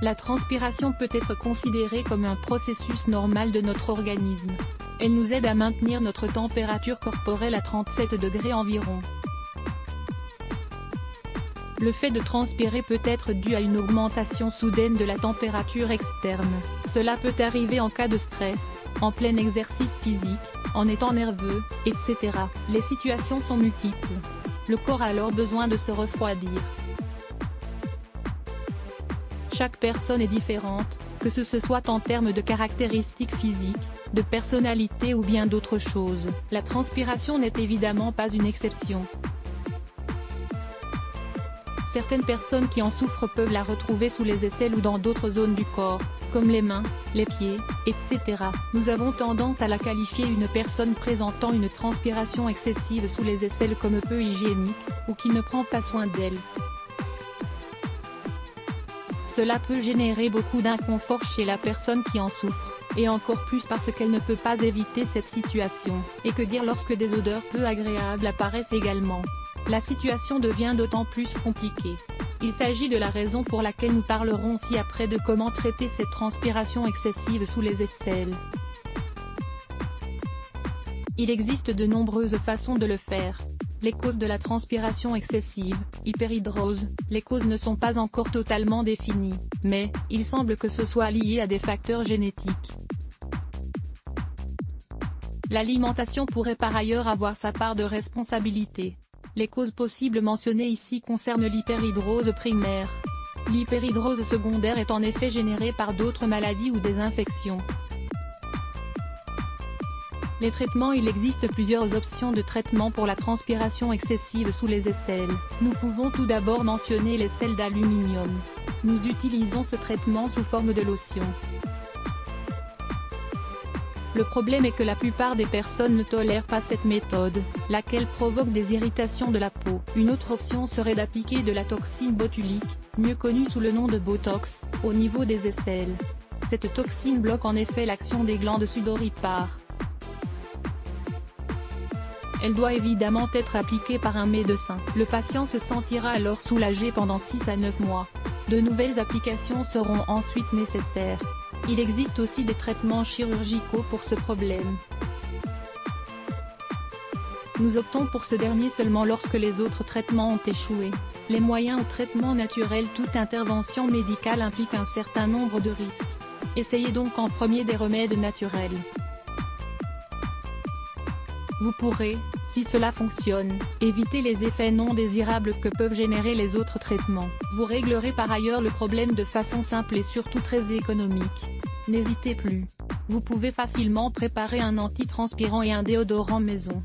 La transpiration peut être considérée comme un processus normal de notre organisme. Elle nous aide à maintenir notre température corporelle à 37 degrés environ. Le fait de transpirer peut être dû à une augmentation soudaine de la température externe. Cela peut arriver en cas de stress, en plein exercice physique, en étant nerveux, etc. Les situations sont multiples. Le corps a alors besoin de se refroidir. Chaque personne est différente, que ce soit en termes de caractéristiques physiques, de personnalité ou bien d'autres choses. La transpiration n'est évidemment pas une exception. Certaines personnes qui en souffrent peuvent la retrouver sous les aisselles ou dans d'autres zones du corps, comme les mains, les pieds, etc. Nous avons tendance à la qualifier une personne présentant une transpiration excessive sous les aisselles comme peu hygiénique, ou qui ne prend pas soin d'elle. Cela peut générer beaucoup d'inconfort chez la personne qui en souffre, et encore plus parce qu'elle ne peut pas éviter cette situation. Et que dire lorsque des odeurs peu agréables apparaissent également? La situation devient d'autant plus compliquée. Il s'agit de la raison pour laquelle nous parlerons ci-après de comment traiter cette transpiration excessive sous les aisselles. Il existe de nombreuses façons de le faire. Les causes de la transpiration excessive, hyperhidrose, les causes ne sont pas encore totalement définies, mais, il semble que ce soit lié à des facteurs génétiques. L'alimentation pourrait par ailleurs avoir sa part de responsabilité. Les causes possibles mentionnées ici concernent l'hyperhidrose primaire. L'hyperhidrose secondaire est en effet générée par d'autres maladies ou des infections. Les traitements. Il existe plusieurs options de traitement pour la transpiration excessive sous les aisselles. Nous pouvons tout d'abord mentionner les sels d'aluminium. Nous utilisons ce traitement sous forme de lotion. Le problème est que la plupart des personnes ne tolèrent pas cette méthode, laquelle provoque des irritations de la peau. Une autre option serait d'appliquer de la toxine botulique, mieux connue sous le nom de Botox, au niveau des aisselles. Cette toxine bloque en effet l'action des glandes sudoripares. Elle doit évidemment être appliquée par un médecin. Le patient se sentira alors soulagé pendant 6 à 9 mois. De nouvelles applications seront ensuite nécessaires. Il existe aussi des traitements chirurgicaux pour ce problème. Nous optons pour ce dernier seulement lorsque les autres traitements ont échoué. Les moyens ou traitements naturels. Toute intervention médicale implique un certain nombre de risques. Essayez donc en premier des remèdes naturels. Vous pourrez, si cela fonctionne, éviter les effets non désirables que peuvent générer les autres traitements. Vous réglerez par ailleurs le problème de façon simple et surtout très économique. N'hésitez plus. Vous pouvez facilement préparer un antitranspirant et un déodorant maison.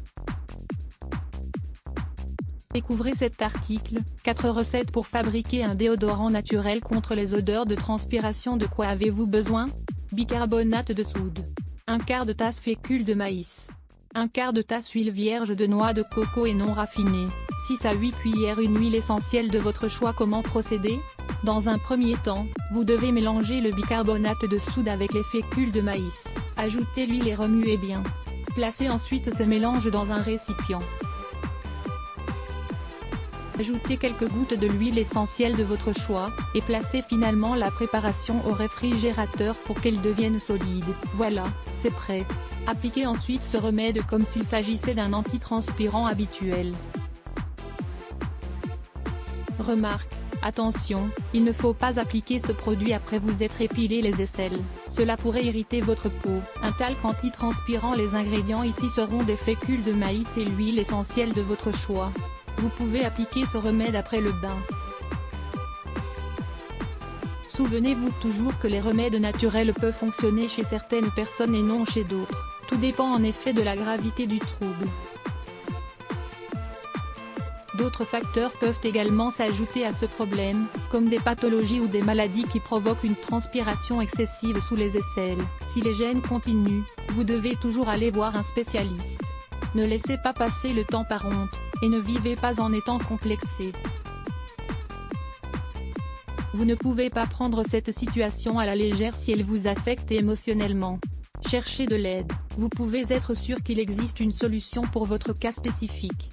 Découvrez cet article, 4 recettes pour fabriquer un déodorant naturel contre les odeurs de transpiration. De quoi avez-vous besoin? Bicarbonate de soude. 1/4 de tasse fécule de maïs. 1/4 de tasse huile vierge de noix de coco et non raffinée, 6 à 8 cuillères une huile essentielle de votre choix. Comment procéder? Dans un premier temps, vous devez mélanger le bicarbonate de soude avec les fécules de maïs, ajoutez l'huile et remuez bien. Placez ensuite ce mélange dans un récipient. Ajoutez quelques gouttes de l'huile essentielle de votre choix, et placez finalement la préparation au réfrigérateur pour qu'elle devienne solide. Voilà, c'est prêt. Appliquez ensuite ce remède comme s'il s'agissait d'un antitranspirant habituel. Remarque, attention, il ne faut pas appliquer ce produit après vous être épilé les aisselles, cela pourrait irriter votre peau. Un talc antitranspirant. Les ingrédients ici seront des fécules de maïs et l'huile essentielle de votre choix. Vous pouvez appliquer ce remède après le bain. Souvenez-vous toujours que les remèdes naturels peuvent fonctionner chez certaines personnes et non chez d'autres. Tout dépend en effet de la gravité du trouble. D'autres facteurs peuvent également s'ajouter à ce problème, comme des pathologies ou des maladies qui provoquent une transpiration excessive sous les aisselles. Si les gènes continuent, vous devez toujours aller voir un spécialiste. Ne laissez pas passer le temps par honte, et ne vivez pas en étant complexé. Vous ne pouvez pas prendre cette situation à la légère si elle vous affecte émotionnellement. Cherchez de l'aide. Vous pouvez être sûr qu'il existe une solution pour votre cas spécifique.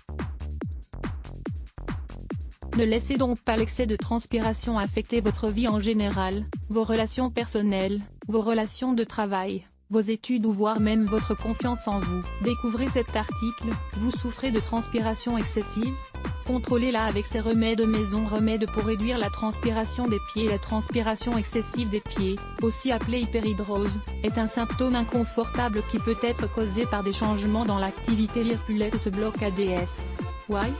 Ne laissez donc pas l'excès de transpiration affecter votre vie en général. vos relations personnelles, vos relations de travail, vos études ou voire même votre confiance en vous. Découvrez cet article. Vous souffrez de transpiration excessive? Contrôlez-la avec ces remèdes maison. Remèdes pour réduire la transpiration des pieds. La transpiration excessive des pieds, aussi appelée hyperhidrose, est un symptôme inconfortable qui peut être causé par des changements dans l'activité lirpulaire. Ce bloc ADS. Why?